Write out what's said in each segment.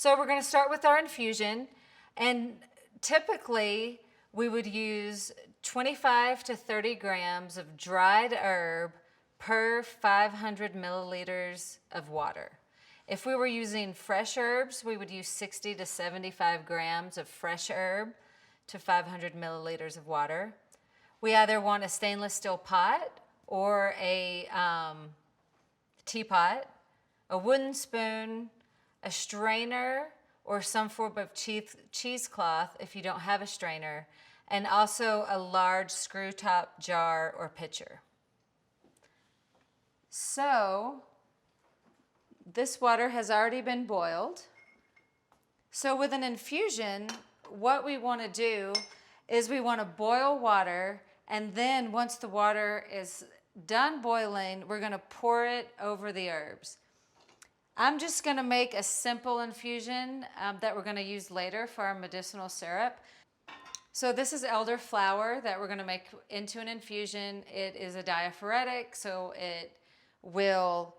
So we're going to start with our infusion, and typically we would use 25 to 30 grams of dried herb per 500 milliliters of water. If we were using fresh herbs, we would use 60 to 75 grams of fresh herb to 500 milliliters of water. We either want a stainless steel pot or a teapot, a wooden spoon, a strainer, or some form of cheesecloth if you don't have a strainer, and also a large screw top jar or pitcher. So this water has already been boiled. So with an infusion, what we want to do is we want to boil water, and then once the water is done boiling, we're going to pour it over the herbs. I'm just going to make a simple infusion that we're going to use later for our medicinal syrup. So this is elderflower that we're going to make into an infusion. It is a diaphoretic, so it will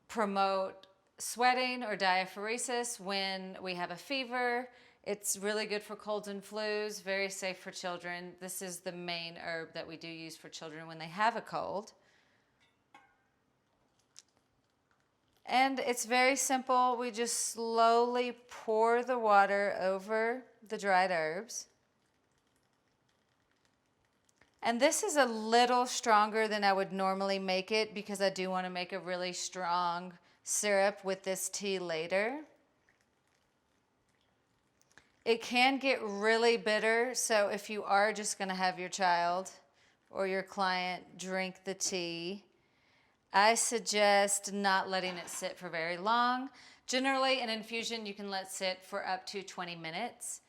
promote sweating or diaphoresis when we have a fever. It's really good for colds and flus, very safe for children. This is the main herb that we do use for children when they have a cold. And it's very simple. We just slowly pour the water over the dried herbs. And this is a little stronger than I would normally make it because I do want to make a really strong syrup with this tea later. It can get really bitter, so if you are just going to have your child or your client drink the tea, I suggest not letting it sit for very long. Generally, an infusion you can let sit for up to 20 minutes.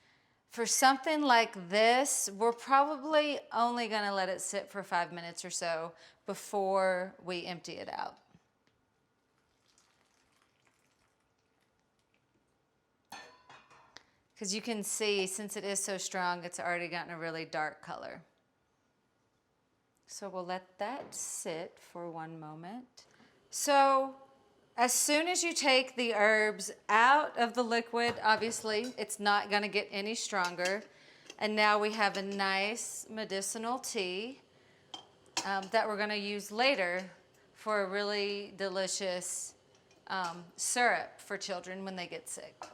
For something like this, we're probably only going to let it sit for 5 minutes or so before we empty it out. Because you can see, since it is so strong, it's already gotten a really dark color. So we'll let that sit for 1 moment. So as soon as you take the herbs out of the liquid, obviously it's not going to get any stronger. And now we have a nice medicinal tea that we're going to use later for a really delicious syrup for children when they get sick.